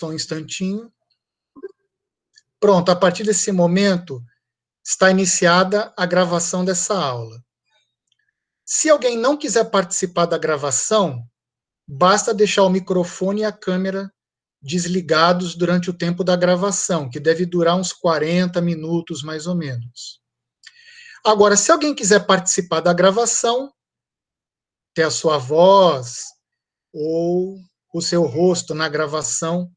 Só um instantinho. Pronto, a partir desse momento está iniciada a gravação dessa aula. Se alguém não quiser participar da gravação, basta deixar o microfone e a câmera desligados durante o tempo da gravação, que deve durar uns 40 minutos, mais ou menos. Agora, se alguém quiser participar da gravação, ter a sua voz ou o seu rosto na gravação,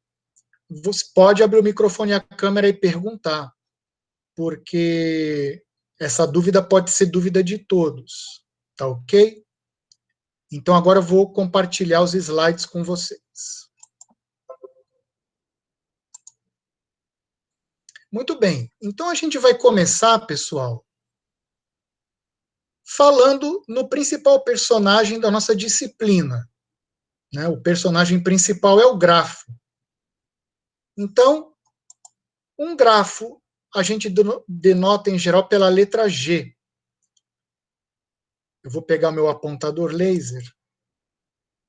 você pode abrir o microfone e a câmera e perguntar, porque essa dúvida pode ser dúvida de todos, tá ok? Então, agora eu vou compartilhar os slides com vocês. Muito bem, então a gente vai começar, pessoal, falando no principal personagem da nossa disciplina. Né? O personagem principal é o grafo. Então, um grafo a gente denota, em geral, pela letra G. Eu vou pegar meu apontador laser.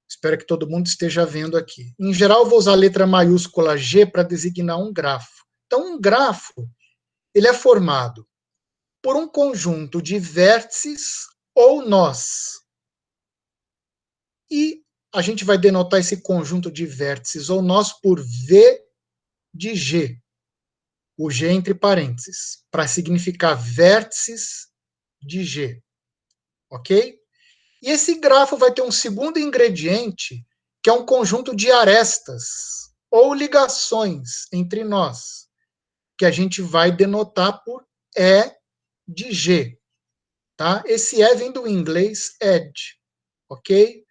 Espero que todo mundo esteja vendo aqui. Em geral, eu vou usar a letra maiúscula G para designar um grafo. Então, um grafo ele é formado por um conjunto de vértices ou nós. E a gente vai denotar esse conjunto de vértices ou nós por V de G. O G entre parênteses, para significar vértices de G. Ok? E esse grafo vai ter um segundo ingrediente, que é um conjunto de arestas ou ligações entre nós, que a gente vai denotar por E de G. Tá? Esse E vem do inglês edge, ok?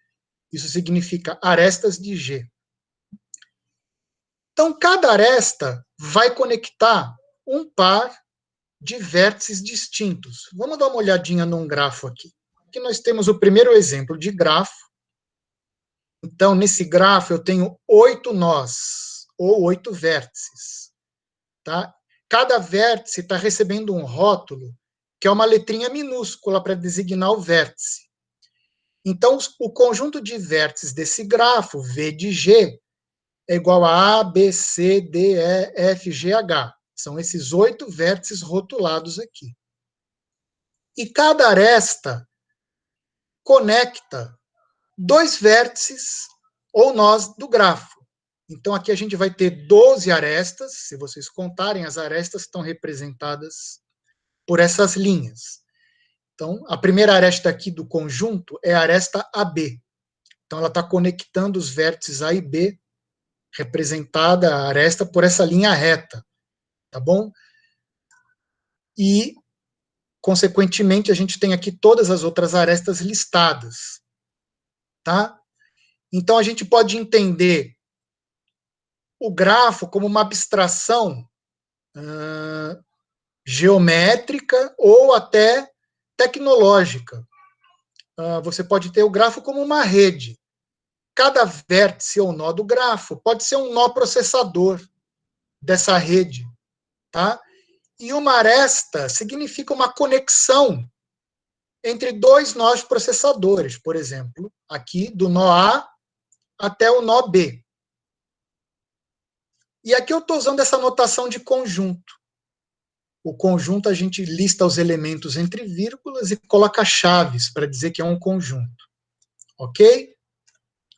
Isso significa arestas de G. Então, cada aresta vai conectar um par de vértices distintos. Vamos dar uma olhadinha num grafo aqui. Aqui nós temos o primeiro exemplo de grafo. Então, nesse grafo, eu tenho 8 nós, ou 8 vértices. Tá? Cada vértice está recebendo um rótulo, que é uma letrinha minúscula para designar o vértice. Então, o conjunto de vértices desse grafo, V de G, é igual a A, B, C, D, E, F, G, H. São esses 8 vértices rotulados aqui. E cada aresta conecta 2 vértices ou nós do grafo. Então, aqui a gente vai ter 12 arestas. Se vocês contarem, as arestas estão representadas por essas linhas. Então, a primeira aresta aqui do conjunto é a aresta AB. Então, ela está conectando os vértices A e B, representada a aresta por essa linha reta, tá bom? E, consequentemente, a gente tem aqui todas as outras arestas listadas, tá? Então, a gente pode entender o grafo como uma abstração geométrica ou até tecnológica. Você pode ter o grafo como uma rede. Cada vértice ou nó do grafo pode ser um nó processador dessa rede, tá? E uma aresta significa uma conexão entre 2 nós processadores, por exemplo, aqui do nó A até o nó B. E aqui eu estou usando essa notação de conjunto. O conjunto a gente lista os elementos entre vírgulas e coloca chaves para dizer que é um conjunto. Ok?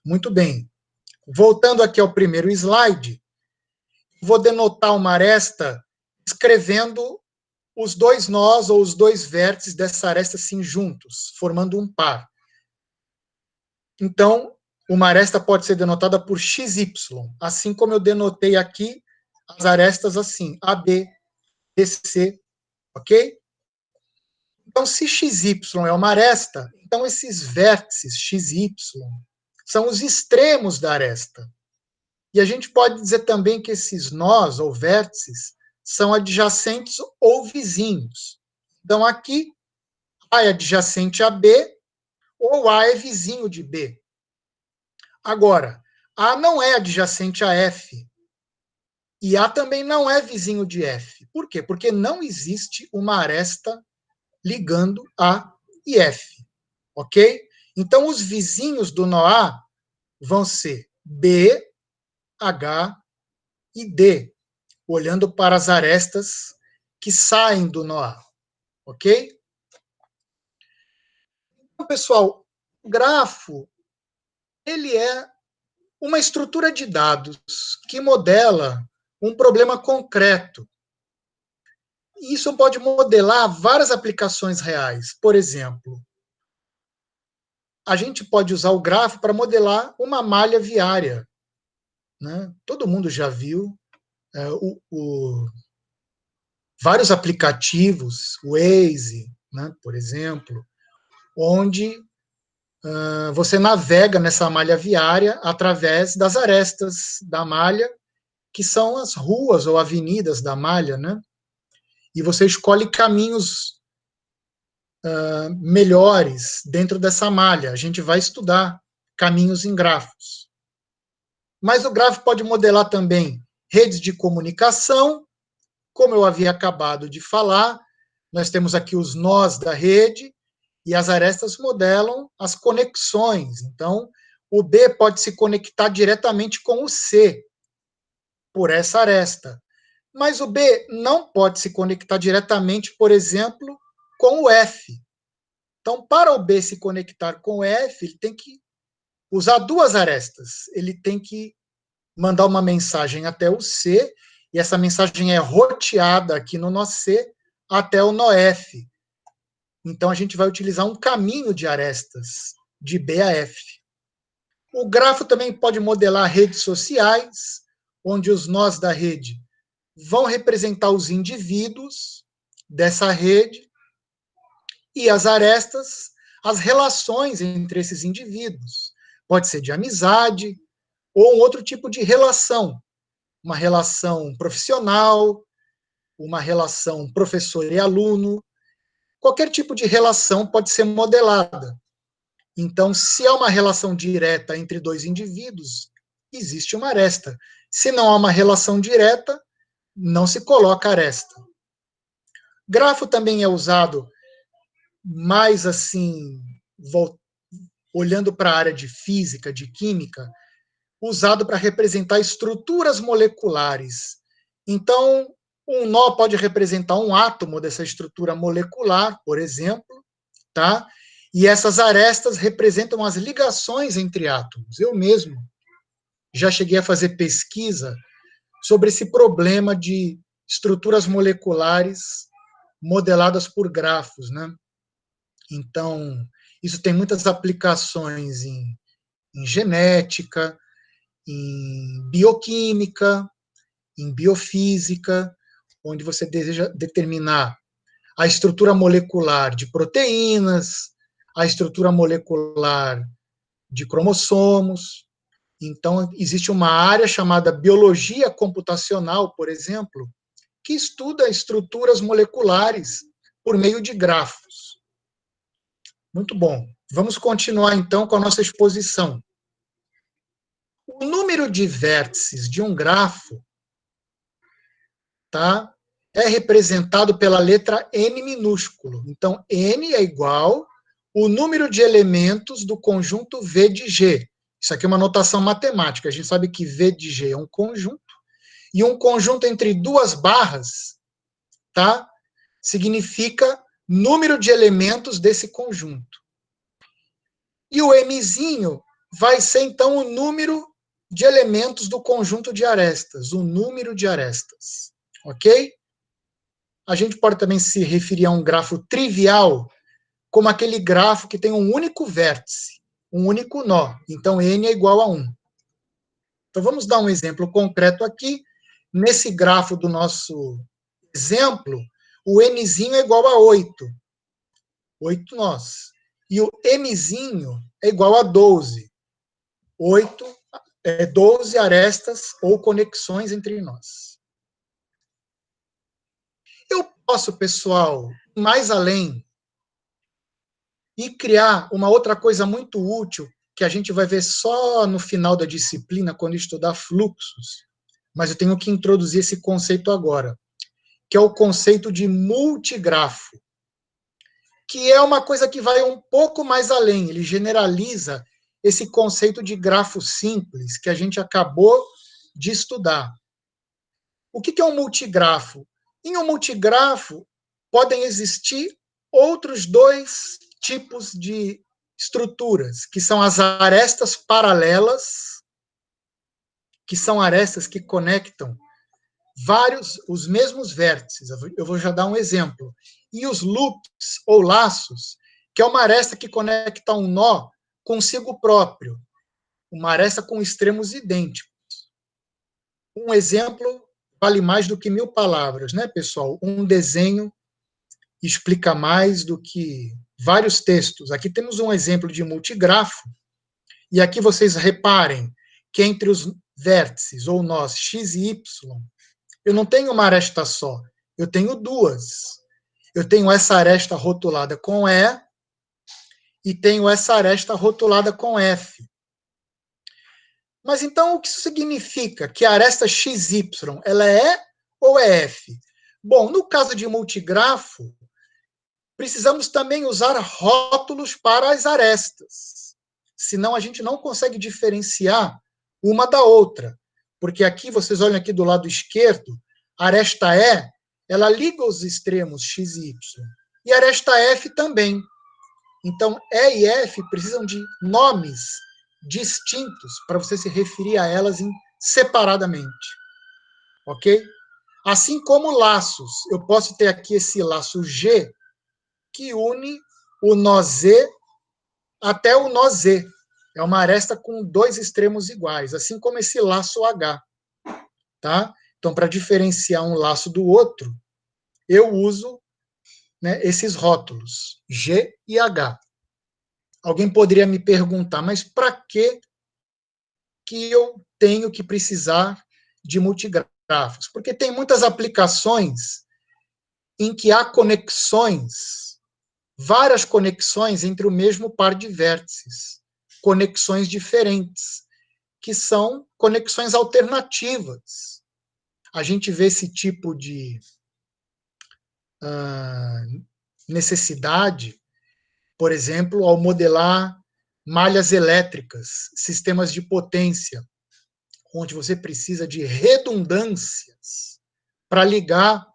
Muito bem. Voltando aqui ao primeiro slide, vou denotar uma aresta escrevendo os 2 nós ou os 2 vértices dessa aresta assim juntos, formando um par. Então, uma aresta pode ser denotada por XY, assim como eu denotei aqui as arestas assim, AB, BC, ok? Então, se XY é uma aresta, então esses vértices XY são os extremos da aresta. E a gente pode dizer também que esses nós ou vértices são adjacentes ou vizinhos. Então, aqui, A é adjacente a B, ou A é vizinho de B. Agora, A não é adjacente a F, e A também não é vizinho de F. Por quê? Porque não existe uma aresta ligando A e F, ok? Então, os vizinhos do nó A vão ser B, H e D, olhando para as arestas que saem do nó A, ok? Então, pessoal, o grafo, ele é uma estrutura de dados que modela um problema concreto. E isso pode modelar várias aplicações reais. Por exemplo, a gente pode usar o grafo para modelar uma malha viária, né? Todo mundo já viu vários aplicativos, o Waze, né, por exemplo, onde você navega nessa malha viária através das arestas da malha, que são as ruas ou avenidas da malha, né? E você escolhe caminhos melhores dentro dessa malha. A gente vai estudar caminhos em grafos. Mas o grafo pode modelar também redes de comunicação, como eu havia acabado de falar, nós temos aqui os nós da rede, e as arestas modelam as conexões. Então, o B pode se conectar diretamente com o C, por essa aresta. Mas o B não pode se conectar diretamente, por exemplo, com o F. Então, para o B se conectar com o F, ele tem que usar duas arestas. Ele tem que mandar uma mensagem até o C, e essa mensagem é roteada aqui no nó C até o nó F. Então, a gente vai utilizar um caminho de arestas, de B a F. O grafo também pode modelar redes sociais, onde os nós da rede vão representar os indivíduos dessa rede, e as arestas, as relações entre esses indivíduos. Pode ser de amizade, ou um outro tipo de relação, uma relação profissional, uma relação professor e aluno, qualquer tipo de relação pode ser modelada. Então, se há uma relação direta entre dois indivíduos, existe uma aresta. Se não há uma relação direta, não se coloca aresta. Grafo também é usado mais assim, olhando para a área de física, de química, usado para representar estruturas moleculares. Então, um nó pode representar um átomo dessa estrutura molecular, por exemplo, tá? E essas arestas representam as ligações entre átomos. Eu mesmo já cheguei a fazer pesquisa sobre esse problema de estruturas moleculares modeladas por grafos, né? Então, isso tem muitas aplicações em genética, em bioquímica, em biofísica, onde você deseja determinar a estrutura molecular de proteínas, a estrutura molecular de cromossomos. Então, existe uma área chamada biologia computacional, por exemplo, que estuda estruturas moleculares por meio de grafos. Muito bom. Vamos continuar, então, com a nossa exposição. O número de vértices de um grafo, tá, é representado pela letra N minúsculo. Então, N é igual o número de elementos do conjunto V de G. Isso aqui é uma notação matemática. A gente sabe que V de G é um conjunto, e um conjunto entre duas barras, tá, significa número de elementos desse conjunto. E o Mzinho vai ser, então, o número de elementos do conjunto de arestas, o número de arestas. Ok? A gente pode também se referir a um grafo trivial como aquele grafo que tem um único vértice, um único nó. Então, N é igual a 1. Então, vamos dar um exemplo concreto aqui. Nesse grafo do nosso exemplo, o Nzinho é igual a 8. 8 nós. E o Mzinho é igual a 12. 12 arestas ou conexões entre nós. Eu posso, pessoal, ir mais além e criar uma outra coisa muito útil, que a gente vai ver só no final da disciplina, quando estudar fluxos, mas eu tenho que introduzir esse conceito agora, que é o conceito de multigrafo, que é uma coisa que vai um pouco mais além, ele generaliza esse conceito de grafo simples que a gente acabou de estudar. O que é um multigrafo? Em um multigrafo, podem existir outros dois tipos de estruturas, que são as arestas paralelas, que são arestas que conectam os mesmos vértices. Eu vou já dar um exemplo. E os loops, ou laços, que é uma aresta que conecta um nó consigo próprio, uma aresta com extremos idênticos. Um exemplo vale mais do que 1000 palavras, né, pessoal? Um desenho explica mais do que vários textos. Aqui temos um exemplo de multigrafo, e aqui vocês reparem que entre os vértices, ou nós, x e y, eu não tenho uma aresta só, eu tenho duas. Eu tenho essa aresta rotulada com E e tenho essa aresta rotulada com F. Mas então o que isso significa? Que a aresta XY, ela é ou é F? Bom, no caso de multigrafo, precisamos também usar rótulos para as arestas. Senão a gente não consegue diferenciar uma da outra. Porque aqui, vocês olham aqui do lado esquerdo, a aresta E, ela liga os extremos x e y. E a aresta F também. Então, E e F precisam de nomes distintos para você se referir a elas separadamente. Ok? Assim como laços. Eu posso ter aqui esse laço G, que une o nó Z até o nó Z. É uma aresta com dois extremos iguais, assim como esse laço H. Tá? Então, para diferenciar um laço do outro, eu uso, né, esses rótulos, G e H. Alguém poderia me perguntar, mas para que eu tenho que precisar de multigrafos? Porque tem muitas aplicações em que há conexões, várias conexões entre o mesmo par de vértices, conexões diferentes, que são conexões alternativas. A gente vê esse tipo de necessidade, por exemplo, ao modelar malhas elétricas, sistemas de potência, onde você precisa de redundâncias para ligar,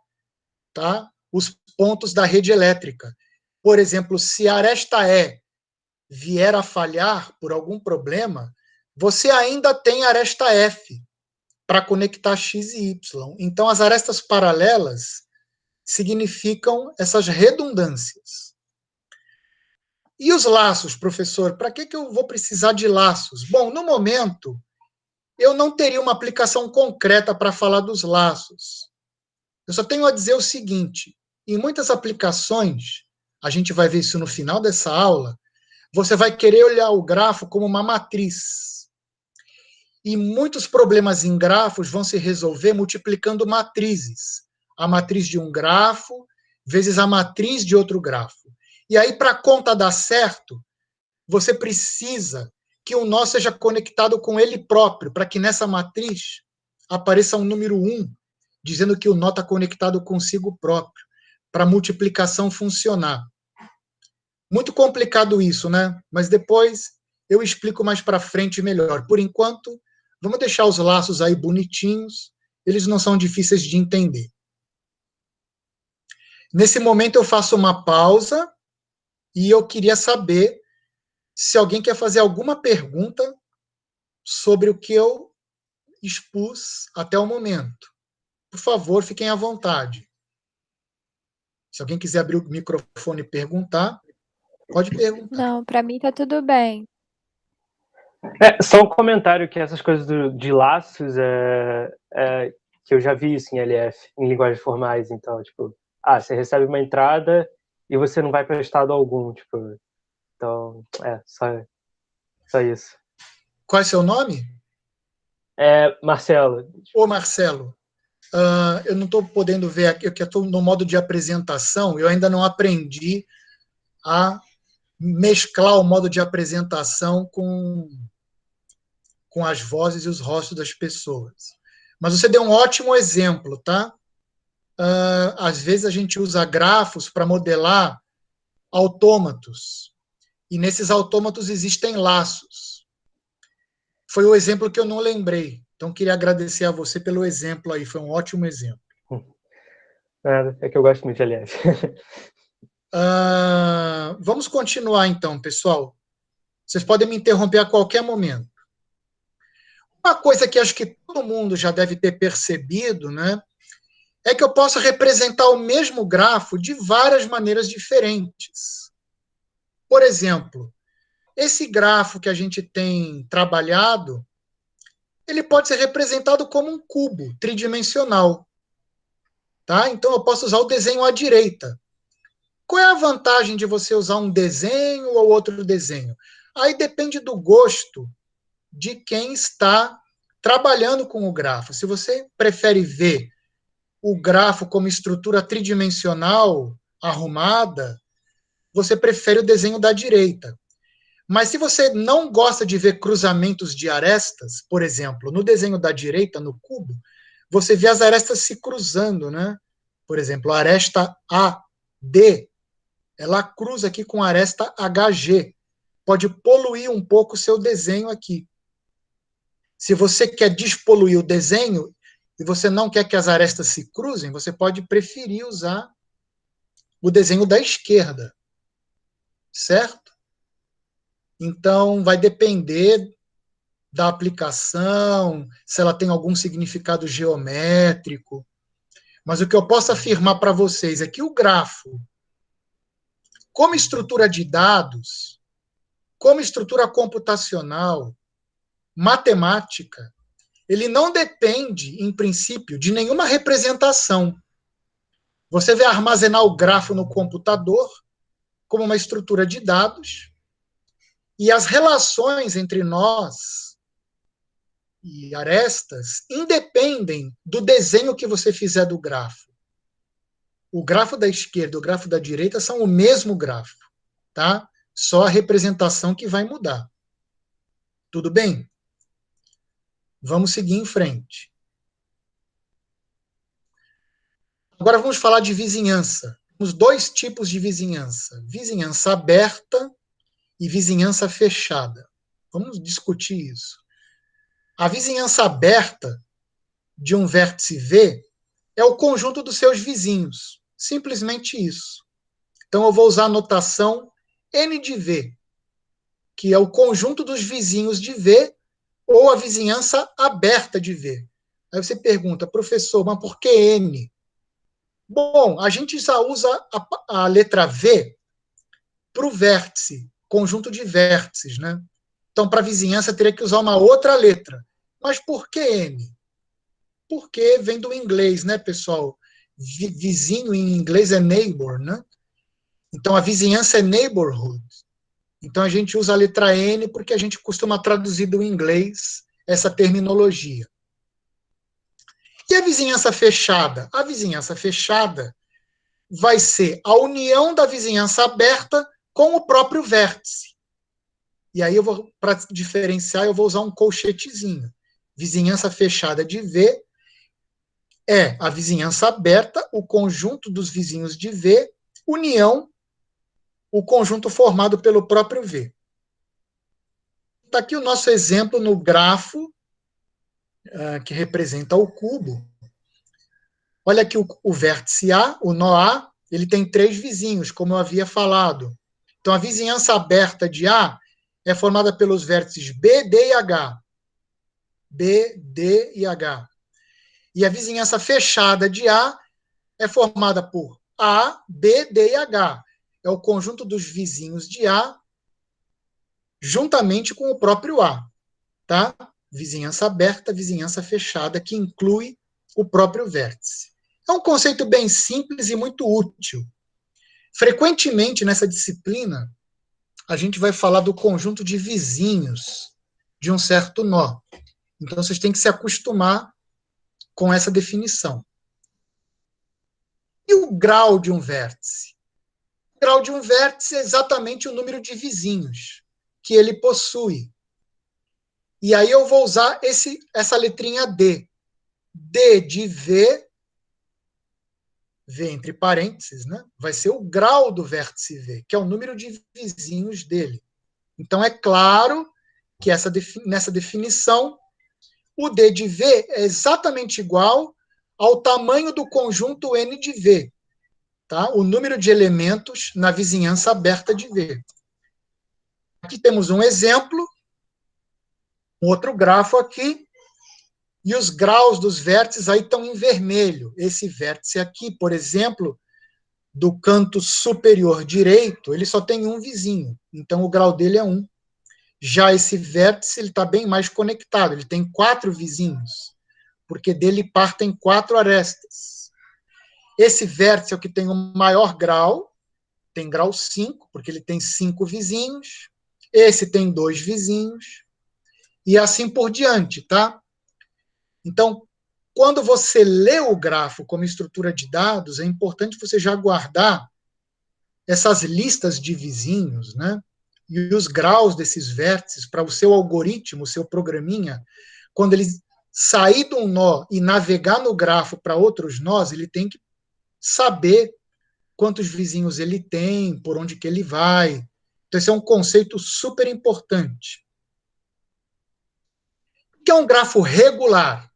tá, os pontos da rede elétrica. Por exemplo, se a aresta E vier a falhar por algum problema, você ainda tem a aresta F para conectar X e Y. Então, as arestas paralelas significam essas redundâncias. E os laços, professor? Para que eu vou precisar de laços? Bom, no momento, eu não teria uma aplicação concreta para falar dos laços. Eu só tenho a dizer o seguinte: em muitas aplicações, a gente vai ver isso no final dessa aula, você vai querer olhar o grafo como uma matriz. E muitos problemas em grafos vão se resolver multiplicando matrizes. A matriz de um grafo vezes a matriz de outro grafo. E aí, para a conta dar certo, você precisa que o nó seja conectado com ele próprio, para que nessa matriz apareça um número 1, dizendo que o nó está conectado consigo próprio, para a multiplicação funcionar. Muito complicado isso, né? Mas depois eu explico mais para frente melhor. Por enquanto, vamos deixar os laços aí bonitinhos, eles não são difíceis de entender. Nesse momento eu faço uma pausa e eu queria saber se alguém quer fazer alguma pergunta sobre o que eu expus até o momento. Por favor, fiquem à vontade. Se alguém quiser abrir o microfone e perguntar, pode perguntar. Não, para mim tá tudo bem. Só um comentário que essas coisas de laços que eu já vi isso em LF, em linguagens formais, então, tipo, você recebe uma entrada e você não vai para estado algum, tipo, então, só isso. Qual é seu nome? Marcelo. Ô, Marcelo, eu não estou podendo ver aqui, eu estou no modo de apresentação, eu ainda não aprendi a mesclar o modo de apresentação com as vozes e os rostos das pessoas. Mas você deu um ótimo exemplo, tá? Às vezes a gente usa grafos para modelar autômatos, e nesses autômatos existem laços. Foi o exemplo que eu não lembrei. Então, queria agradecer a você pelo exemplo aí, foi um ótimo exemplo. Nada, é que eu gosto muito de LF. Vamos continuar então, pessoal. Vocês podem me interromper a qualquer momento. Uma coisa que acho que todo mundo já deve ter percebido, né, é que eu posso representar o mesmo grafo de várias maneiras diferentes. Por exemplo, esse grafo que a gente tem trabalhado, ele pode ser representado como um cubo tridimensional. Tá? Então, eu posso usar o desenho à direita. Qual é a vantagem de você usar um desenho ou outro desenho? Aí depende do gosto de quem está trabalhando com o grafo. Se você prefere ver o grafo como estrutura tridimensional, arrumada, você prefere o desenho da direita. Mas se você não gosta de ver cruzamentos de arestas, por exemplo, no desenho da direita, no cubo, você vê as arestas se cruzando, né? Por exemplo, a aresta AD, ela cruza aqui com a aresta HG. Pode poluir um pouco o seu desenho aqui. Se você quer despoluir o desenho e você não quer que as arestas se cruzem, você pode preferir usar o desenho da esquerda. Certo? Então, vai depender da aplicação, se ela tem algum significado geométrico. Mas o que eu posso afirmar para vocês é que o grafo, como estrutura de dados, como estrutura computacional, matemática, ele não depende, em princípio, de nenhuma representação. Você vai armazenar o grafo no computador como uma estrutura de dados, e as relações entre nós e arestas independem do desenho que você fizer do grafo. O grafo da esquerda e o grafo da direita são o mesmo grafo, tá? Só a representação que vai mudar. Tudo bem? Vamos seguir em frente. Agora vamos falar de vizinhança. Temos dois tipos de vizinhança: vizinhança aberta e vizinhança fechada. Vamos discutir isso. A vizinhança aberta de um vértice V é o conjunto dos seus vizinhos. Simplesmente isso. Então, eu vou usar a notação N de V, que é o conjunto dos vizinhos de V ou a vizinhança aberta de V. Aí você pergunta, professor, mas por que N? Bom, a gente já usa a letra V para o vértice, conjunto de vértices, né? Então, para a vizinhança, teria que usar uma outra letra. Mas por que N? Porque vem do inglês, né, pessoal? Vizinho em inglês é neighbor, né? Então, a vizinhança é neighborhood. Então, a gente usa a letra N porque a gente costuma traduzir do inglês essa terminologia. E a vizinhança fechada? A vizinhança fechada vai ser a união da vizinhança aberta com o próprio vértice. E aí, para diferenciar, eu vou usar um colchetezinho. Vizinhança fechada de V é a vizinhança aberta, o conjunto dos vizinhos de V, união, o conjunto formado pelo próprio V. Está aqui o nosso exemplo no grafo, que representa o cubo. Olha aqui o vértice A, o nó A, ele tem 3 vizinhos, como eu havia falado. Então, a vizinhança aberta de A é formada pelos vértices B, D e H. B, D e H. E a vizinhança fechada de A é formada por A, B, D e H. É o conjunto dos vizinhos de A juntamente com o próprio A. Tá? Vizinhança aberta, vizinhança fechada, que inclui o próprio vértice. É um conceito bem simples e muito útil. Frequentemente, nessa disciplina, a gente vai falar do conjunto de vizinhos de um certo nó. Então, vocês têm que se acostumar com essa definição. E o grau de um vértice? O grau de um vértice é exatamente o número de vizinhos que ele possui. E aí eu vou usar essa letrinha D. D de V, V entre parênteses, né? Vai ser o grau do vértice V, que é o número de vizinhos dele. Então, é claro que nessa definição, O D de V é exatamente igual ao tamanho do conjunto N de V, tá? O número de elementos na vizinhança aberta de V. Aqui temos um exemplo, um outro grafo aqui, e os graus dos vértices aí estão em vermelho. Esse vértice aqui, por exemplo, do canto superior direito, ele só tem um vizinho, então o grau dele é 1. Já esse vértice ele está bem mais conectado, ele tem 4 vizinhos, porque dele partem 4 arestas. Esse vértice é o que tem o maior grau, tem grau 5, porque ele tem 5 vizinhos. Esse tem 2 vizinhos, e assim por diante, tá? Então, quando você lê o grafo como estrutura de dados, é importante você já guardar essas listas de vizinhos, né? E os graus desses vértices para o seu algoritmo, o seu programinha, quando ele sair de um nó e navegar no grafo para outros nós, ele tem que saber quantos vizinhos ele tem, por onde que ele vai. Então, esse é um conceito super importante. O que é um grafo regular?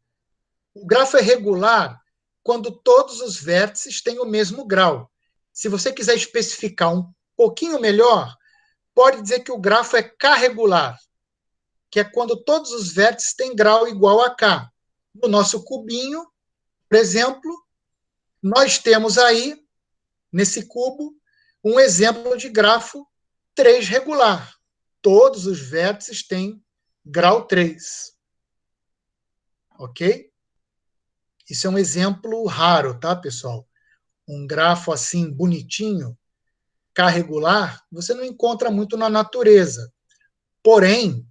O grafo é regular quando todos os vértices têm o mesmo grau. Se você quiser especificar um pouquinho melhor, pode dizer que o grafo é K-regular, que é quando todos os vértices têm grau igual a K. No nosso cubinho, por exemplo, nós temos aí, nesse cubo, um exemplo de grafo 3 regular. Todos os vértices têm grau 3. Ok? Isso é um exemplo raro, tá, pessoal? Um grafo assim, bonitinho, K-regular, você não encontra muito na natureza. Porém,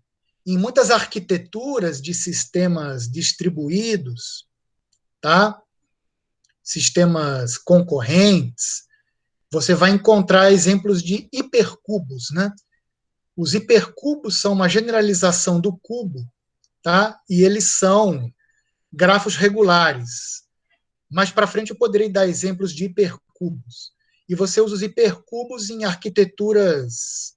em muitas arquiteturas de sistemas distribuídos, tá? Sistemas concorrentes, você vai encontrar exemplos de hipercubos, né? Os hipercubos são uma generalização do cubo, tá? E eles são grafos regulares. Mais para frente eu poderei dar exemplos de hipercubos. E você usa os hipercubos em arquiteturas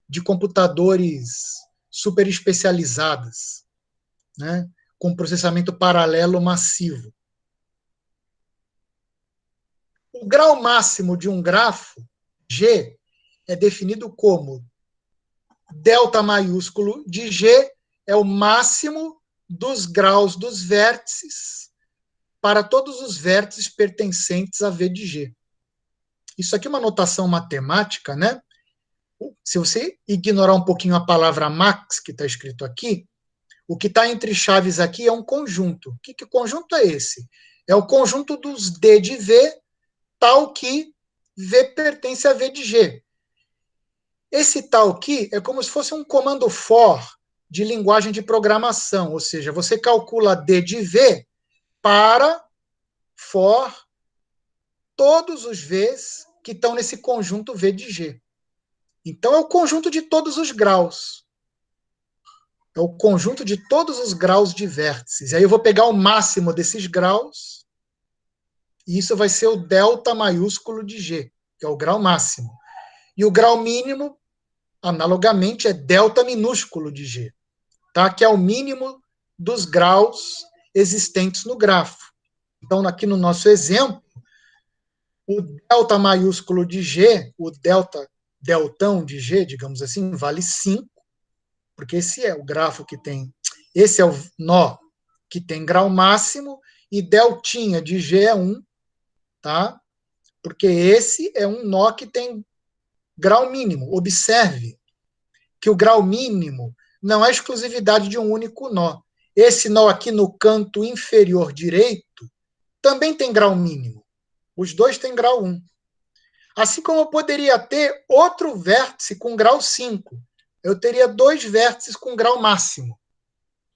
de computadores super especializadas, né? Com processamento paralelo massivo. O grau máximo de um grafo, G, é definido como delta maiúsculo de G é o máximo dos graus dos vértices para todos os vértices pertencentes a V de G. Isso aqui é uma notação matemática, né? Se você ignorar um pouquinho a palavra max, que está escrito aqui, o que está entre chaves aqui é um conjunto. Que conjunto é esse? É o conjunto dos D de V, tal que V pertence a V de G. Esse tal que é como se fosse um comando for de linguagem de programação, ou seja, você calcula D de V para for todos os Vs que estão nesse conjunto V de G. Então, é o conjunto de todos os graus. É o conjunto de todos os graus de vértices. E aí eu vou pegar o máximo desses graus, e isso vai ser o delta maiúsculo de G, que é o grau máximo. E o grau mínimo, analogamente, é delta minúsculo de G, tá? Que é o mínimo dos graus existentes no grafo. Então, aqui no nosso exemplo, o delta maiúsculo de G, o deltão de G, digamos assim, vale 5, porque esse é o grafo que tem, esse é o nó que tem grau máximo, e deltinha de G é 1, tá? Porque esse é um nó que tem grau mínimo. Observe que o grau mínimo não é exclusividade de um único nó. Esse nó aqui no canto inferior direito também tem grau mínimo. Os dois têm grau 1. Assim como eu poderia ter outro vértice com grau 5. Eu teria 2 vértices com grau máximo.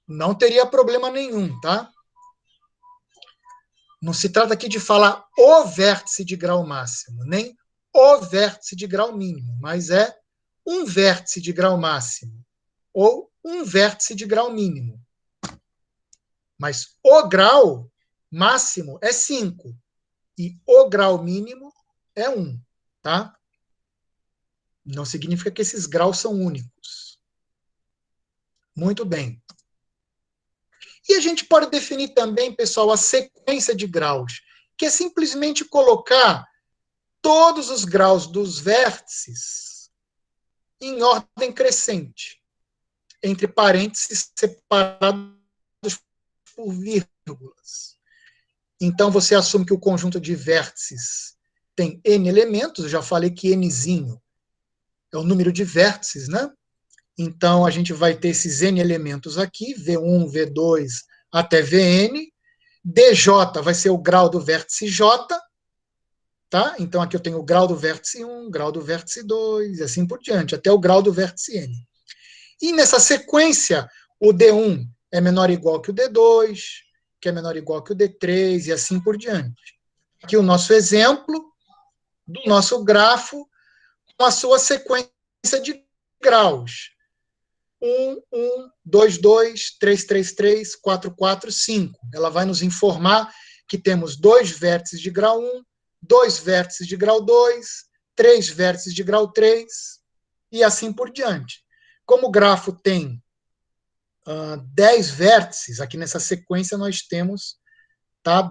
Não teria problema nenhum, tá? Não se trata aqui de falar o vértice de grau máximo, nem o vértice de grau mínimo, mas é um vértice de grau máximo ou um vértice de grau mínimo. Mas o grau máximo é 5 e o grau mínimo é 1, tá? Não significa que esses graus são únicos. Muito bem. E a gente pode definir também, pessoal, a sequência de graus, que é simplesmente colocar todos os graus dos vértices em ordem crescente, entre parênteses separados por vírgulas. Então, você assume que o conjunto de vértices tem N elementos, eu já falei que Nzinho é o número de vértices, né? Então, a gente vai ter esses N elementos aqui, V1, V2, até Vn. DJ vai ser o grau do vértice J, tá? Então, aqui eu tenho o grau do vértice 1, grau do vértice 2, e assim por diante, até o grau do vértice N. E nessa sequência, o D1 é menor ou igual que o D2, que é menor ou igual que o D3, e assim por diante. Aqui o nosso exemplo do nosso grafo com a sua sequência de graus. 1, 1, 2, 2, 3, 3, 3, 4, 4, 5. Ela vai nos informar que temos 2 vértices de grau 1, 2 vértices de grau 2, 3 vértices de grau 3, e assim por diante. Como o grafo tem 10 vértices, aqui nessa sequência nós temos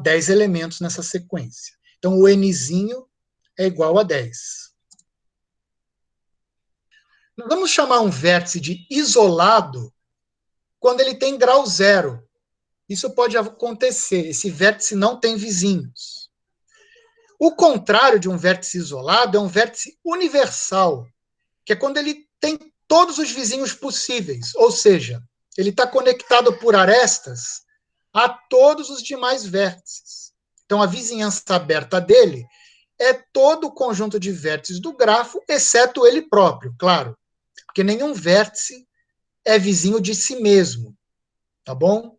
10 elementos nessa sequência. Então, o Nzinho é igual a 10. Nós vamos chamar um vértice de isolado quando ele tem grau 0. Isso pode acontecer, esse vértice não tem vizinhos. O contrário de um vértice isolado é um vértice universal, que é quando ele tem todos os vizinhos possíveis, ou seja, ele está conectado por arestas a todos os demais vértices. Então, a vizinhança aberta dele é todo o conjunto de vértices do grafo, exceto ele próprio, claro, porque nenhum vértice é vizinho de si mesmo, tá bom?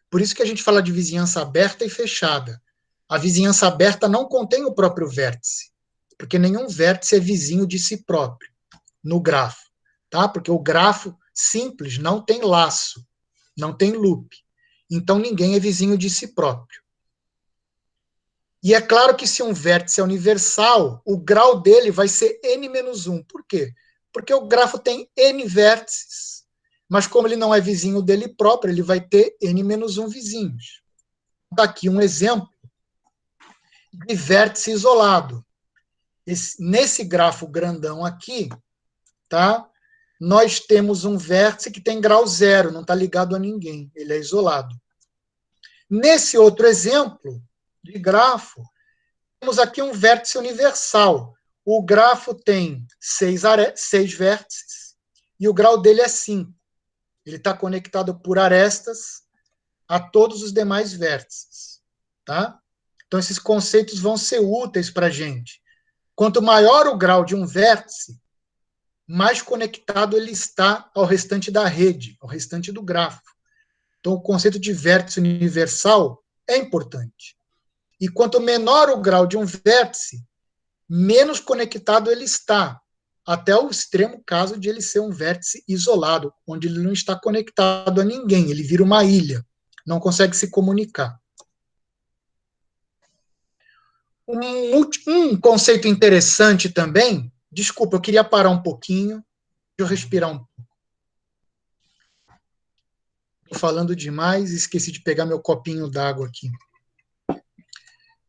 Por isso que a gente fala de vizinhança aberta e fechada. A vizinhança aberta não contém o próprio vértice, porque nenhum vértice é vizinho de si próprio no grafo, tá? Porque o grafo simples não tem laço, não tem loop. Então, ninguém é vizinho de si próprio. E é claro que se um vértice é universal, o grau dele vai ser n-1. Por quê? Porque o grafo tem n vértices, mas como ele não é vizinho dele próprio, ele vai ter n-1 vizinhos. Daqui um exemplo de vértice isolado. Nesse grafo grandão aqui, tá? Nós temos um vértice que tem grau 0, não está ligado a ninguém, ele é isolado. Nesse outro exemplo de grafo, temos aqui um vértice universal. O grafo tem 6 vértices e o grau dele é 5. Ele está conectado por arestas a todos os demais vértices. Tá? Então, esses conceitos vão ser úteis para a gente. Quanto maior o grau de um vértice, mais conectado ele está ao restante da rede, ao restante do grafo. Então, o conceito de vértice universal é importante. E quanto menor o grau de um vértice, menos conectado ele está, até o extremo caso de ele ser um vértice isolado, onde ele não está conectado a ninguém, ele vira uma ilha, não consegue se comunicar. Um conceito interessante também, desculpa, eu queria parar um pouquinho, deixa eu respirar um pouco. Estou falando demais, esqueci de pegar meu copinho d'água aqui.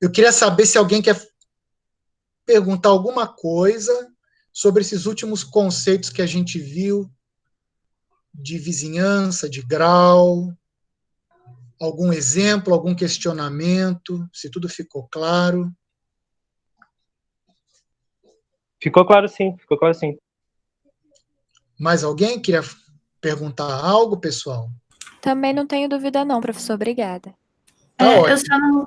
Eu queria saber se alguém quer perguntar alguma coisa sobre esses últimos conceitos que a gente viu de vizinhança, de grau, algum exemplo, algum questionamento, se tudo ficou claro. Ficou claro sim, ficou claro sim. Mais alguém queria perguntar algo, pessoal? Também não tenho dúvida não, professor. Obrigada.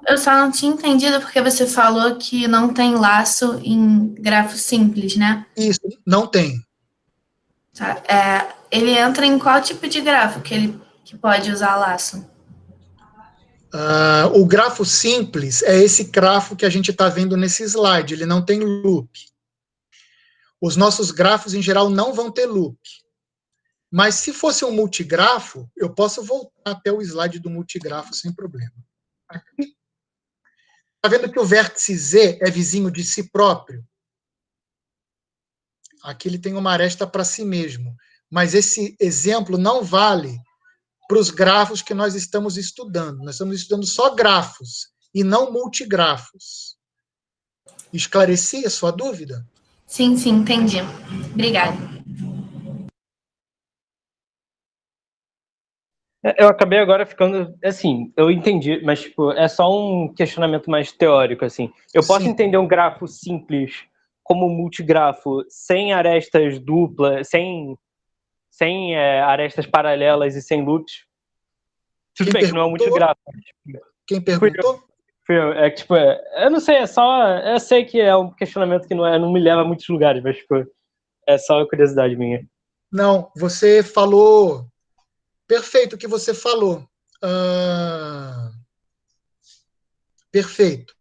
Eu só não tinha entendido porque você falou que não tem laço em grafo simples, né? Isso, não tem. Tá. Ele entra em qual tipo de grafo que pode usar laço? O grafo simples é esse grafo que a gente está vendo nesse slide, ele não tem loop. Os nossos grafos, em geral, não vão ter loop. Mas se fosse um multigrafo, eu posso voltar até o slide do multigrafo sem problema. Está vendo que o vértice Z é vizinho de si próprio? Aqui ele tem uma aresta para si mesmo. Mas esse exemplo não vale para os grafos que nós estamos estudando. Nós estamos estudando só grafos e não multigrafos. Esclareci a sua dúvida? Sim, entendi. Obrigada. Eu acabei agora ficando, assim, eu entendi, mas, tipo, é só um questionamento mais teórico, assim. Eu posso Sim. entender um grafo simples como multigrafo, sem arestas duplas, sem arestas paralelas e sem loops? Tudo bem que não é um multigrafo. Quem perguntou? É que, tipo, eu não sei, eu sei que é um questionamento que não me leva a muitos lugares, mas, tipo, é só curiosidade minha. Não, você falou... Perfeito o que você falou. Perfeito.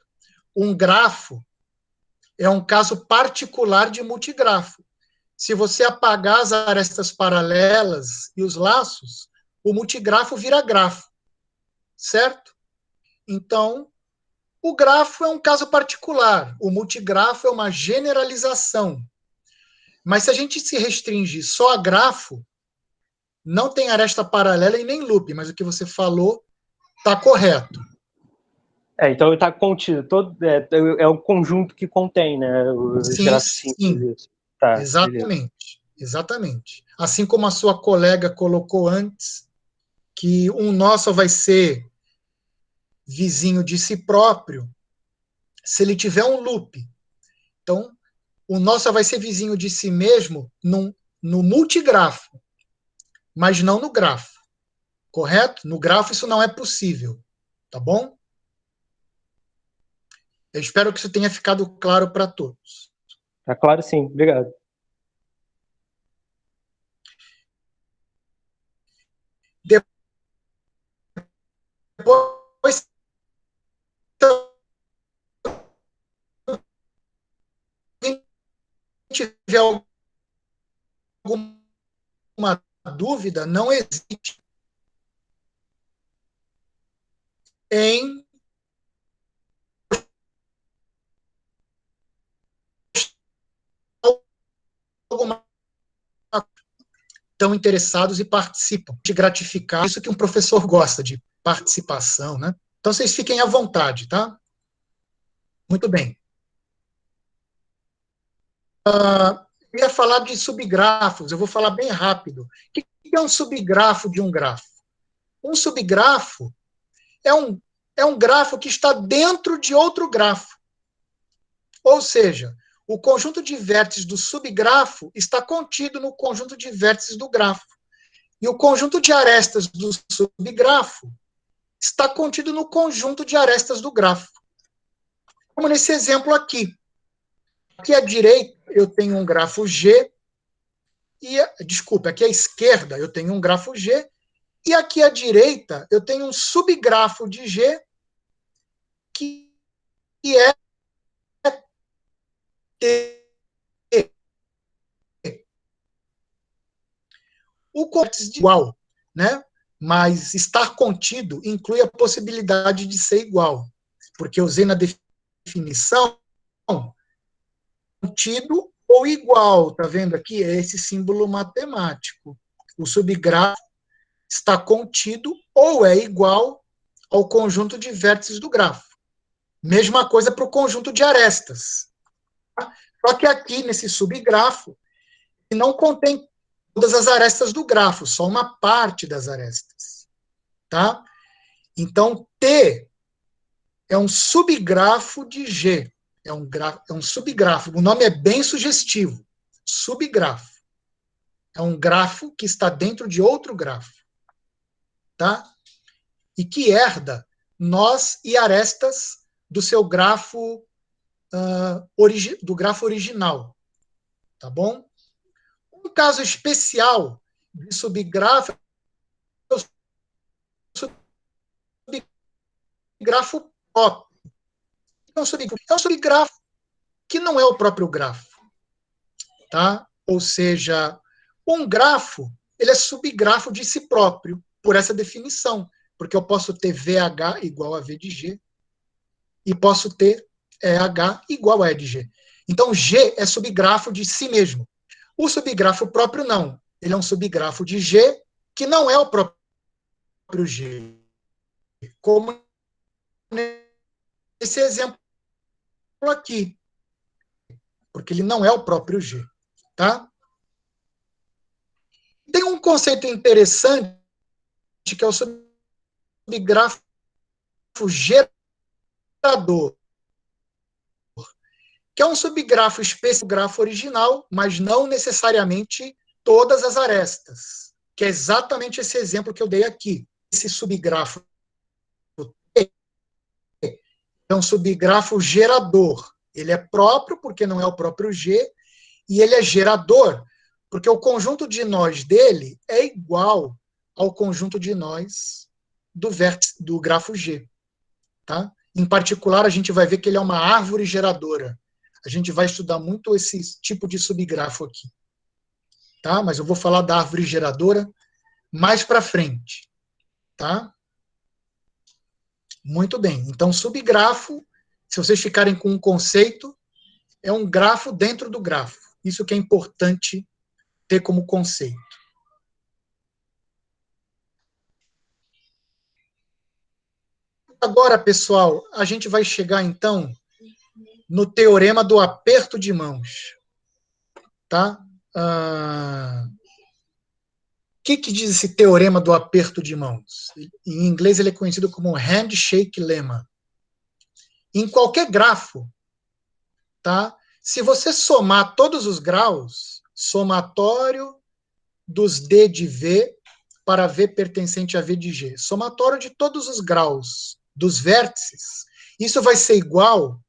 Um grafo é um caso particular de multigrafo. Se você apagar as arestas paralelas e os laços, o multigrafo vira grafo, certo? Então, o grafo é um caso particular, o multigrafo é uma generalização. Mas se a gente se restringe só a grafo, não tem aresta paralela e nem loop, mas o que você falou está correto. Então está contido, é o conjunto que contém, né? Os grafos simples. Tá, exatamente. Assim como a sua colega colocou antes, que um nó só vai ser vizinho de si próprio se ele tiver um loop. Então, o nó só vai ser vizinho de si mesmo no multigrafo, mas não no grafo. Correto? No grafo isso não é possível. Tá bom? Eu espero que isso tenha ficado claro para todos. Tá claro, sim. Obrigado. Depois, se tiver alguma dúvida, não existe em alguma tão interessados e participam, de gratificar. Isso que um professor gosta, de participação, né? Então, vocês fiquem à vontade, tá? Muito bem. Eu ia falar de subgrafos, eu vou falar bem rápido. O que é um subgrafo de um grafo? Um subgrafo é um grafo que está dentro de outro grafo. Ou seja, o conjunto de vértices do subgrafo está contido no conjunto de vértices do grafo. E o conjunto de arestas do subgrafo está contido no conjunto de arestas do grafo. Como nesse exemplo aqui. Aqui à direita eu tenho um grafo G, aqui à esquerda eu tenho um grafo G, e aqui à direita eu tenho um subgrafo de G, que é T. O vértice de igual, né? Mas estar contido inclui a possibilidade de ser igual, porque eu usei na definição contido ou igual, tá vendo aqui? É esse símbolo matemático. O subgrafo está contido ou é igual ao conjunto de vértices do grafo. Mesma coisa para o conjunto de arestas. Só que aqui, nesse subgrafo, não contém todas as arestas do grafo, só uma parte das arestas. Tá? Então, T é um subgrafo de G. É um subgrafo. O nome é bem sugestivo. Subgrafo. É um grafo que está dentro de outro grafo. Tá? E que herda nós e arestas do seu grafo, do grafo original. Tá bom? Um caso especial de subgrafo é o subgrafo próprio. É um subgrafo que não é o próprio grafo. Tá? Ou seja, um grafo ele é subgrafo de si próprio, por essa definição, porque eu posso ter VH igual a V de G e posso ter H igual a E de G. Então, G é subgrafo de si mesmo. O subgrafo próprio não. Ele é um subgrafo de G que não é o próprio próprio G. Como nesse exemplo aqui. Porque ele não é o próprio G. Tá? Tem um conceito interessante, que é o subgrafo gerador, que é um subgrafo específico do grafo original, mas não necessariamente todas as arestas, que é exatamente esse exemplo que eu dei aqui. Esse subgrafo é um subgrafo gerador. Ele é próprio, porque não é o próprio G, e ele é gerador, porque o conjunto de nós dele é igual ao conjunto de nós do vértice do grafo G. Tá? Em particular, a gente vai ver que ele é uma árvore geradora. A gente vai estudar muito esse tipo de subgrafo aqui. Tá? Mas eu vou falar da árvore geradora mais para frente. Tá? Muito bem. Então, subgrafo, se vocês ficarem com um conceito, é um grafo dentro do grafo. Isso que é importante ter como conceito. Agora, pessoal, a gente vai chegar, então, no teorema do aperto de mãos. Tá? O que diz esse teorema do aperto de mãos? Em inglês, ele é conhecido como handshake lemma. Em qualquer grafo, tá? Se você somar todos os graus, somatório dos D de V para V pertencente a V de G, somatório de todos os graus dos vértices, isso vai ser igual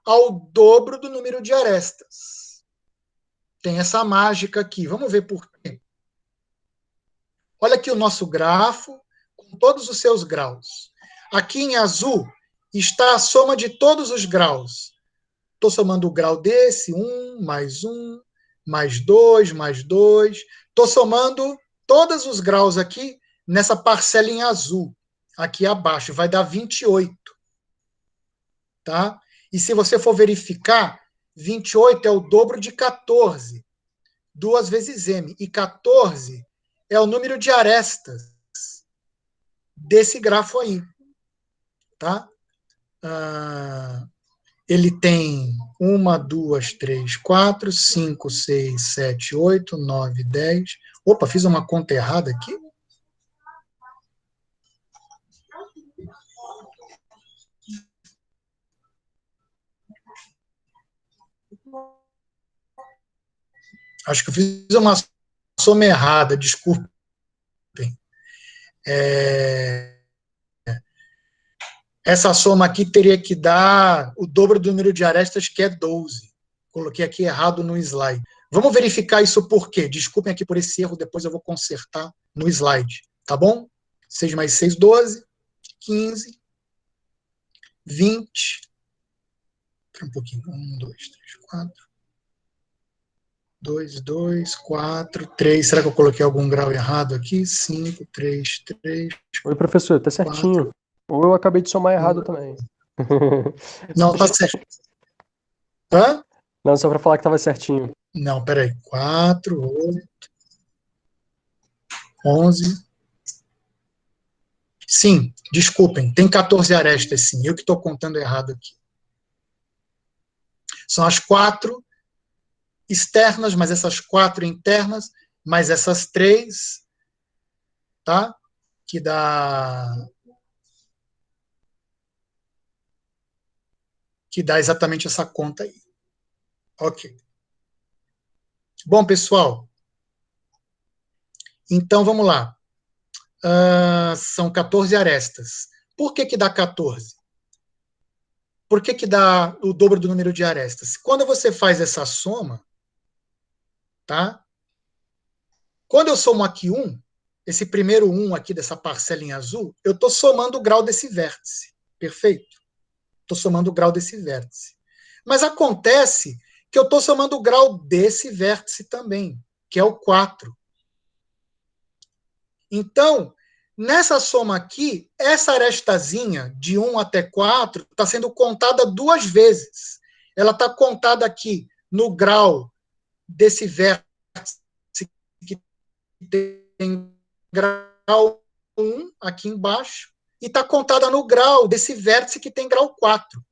ao dobro do número de arestas. Tem essa mágica aqui. Vamos ver por quê. Olha aqui o nosso grafo com todos os seus graus. Aqui em azul está a soma de todos os graus. Estou somando o grau desse, 1, mais 2, mais 2. Estou somando todos os graus aqui nessa parcela em azul, aqui abaixo. Vai dar 28. Tá? E se você for verificar, 28 é o dobro de 14. 2 vezes M. E 14 é o número de arestas desse grafo aí. Tá? Ele tem 1, 2, 3, 4, 5, 6, 7, 8, 9, 10. Opa, fiz uma conta errada aqui. Acho que eu fiz uma soma errada, desculpem. Essa soma aqui teria que dar o dobro do número de arestas, que é 12. Coloquei aqui errado no slide. Vamos verificar isso por quê? Desculpem aqui por esse erro, depois eu vou consertar no slide. Tá bom? 6 mais 6, 12. 15. 20. Um pouquinho. 1, 2, 3, 4. 2, 2, 4, 3. Será que eu coloquei algum grau errado aqui? 5, 3, 3. Oi, professor, tá certinho. 4. Ou eu acabei de somar errado também. Não, tá certo. Hã? Não, só para falar que tava certinho. Não, peraí. 4, 8, 11. Sim, desculpem, tem 14 arestas, sim. Eu que estou contando errado aqui. São as 4 externas, mais essas 4 internas, mais essas 3, tá? Que dá exatamente essa conta aí. Ok. Bom, pessoal, então vamos lá. São 14 arestas. Por que dá 14? Por que dá o dobro do número de arestas? Quando você faz essa soma, tá? Quando eu somo aqui 1, esse primeiro 1 aqui dessa parcela em azul, eu estou somando o grau desse vértice. Perfeito? Estou somando o grau desse vértice. Mas acontece que eu estou somando o grau desse vértice também, que é o 4. Então, nessa soma aqui, essa arestazinha de 1 até 4 está sendo contada 2 vezes. Ela está contada aqui no grau desse vértice que tem grau 1 aqui embaixo e está contada no grau desse vértice que tem grau 4.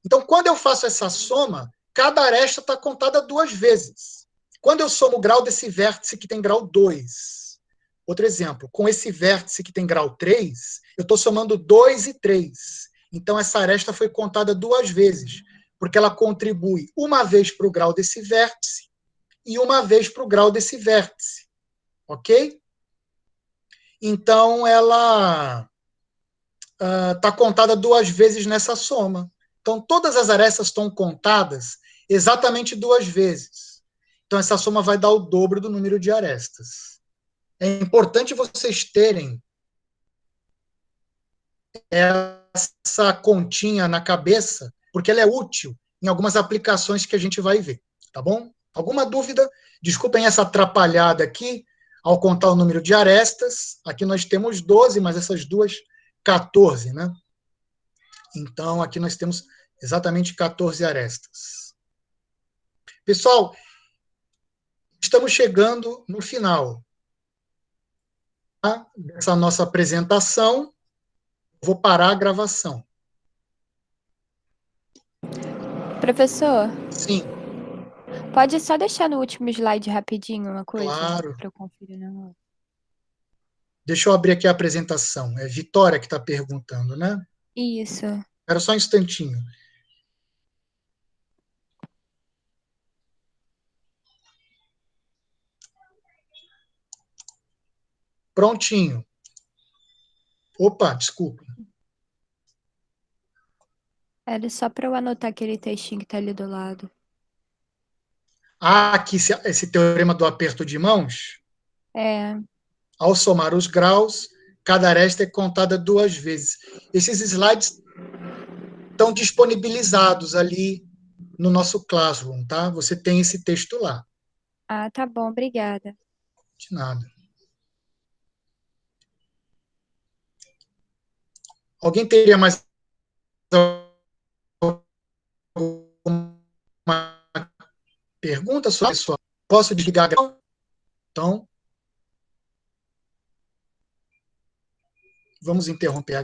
Então, quando eu faço essa soma, cada aresta está contada 2 vezes. Quando eu somo o grau desse vértice que tem grau 2, outro exemplo, com esse vértice que tem grau 3, eu estou somando 2 e 3. Então, essa aresta foi contada 2 vezes, porque ela contribui uma vez para o grau desse vértice e uma vez para o grau desse vértice. Ok? Então, ela está contada 2 vezes nessa soma. Então, todas as arestas estão contadas exatamente 2 vezes. Então, essa soma vai dar o dobro do número de arestas. É importante vocês terem essa continha na cabeça, porque ela é útil em algumas aplicações que a gente vai ver, tá bom? Alguma dúvida? Desculpem essa atrapalhada aqui, ao contar o número de arestas. Aqui nós temos 12, mas essas duas, 14, né? Então, aqui nós temos exatamente 14 arestas. Pessoal, estamos chegando no final, tá, dessa nossa apresentação. Vou parar a gravação. Professor, Sim, pode só deixar no último slide rapidinho uma coisa? claro. Para eu conferir na hora. Deixa eu abrir aqui a apresentação. É Vitória que está perguntando, né? Isso. Espera só um instantinho. Prontinho. Opa, desculpa. Era só para eu anotar aquele textinho que está ali do lado. Ah, aqui esse teorema do aperto de mãos. É. Ao somar os graus, cada aresta é contada 2 vezes. Esses slides estão disponibilizados ali no nosso Classroom, tá? Você tem esse texto lá. Ah, tá bom, obrigada. De nada. Alguém teria mais alguma pergunta sobre isso? Posso desligar a gravação? Então, vamos interromper a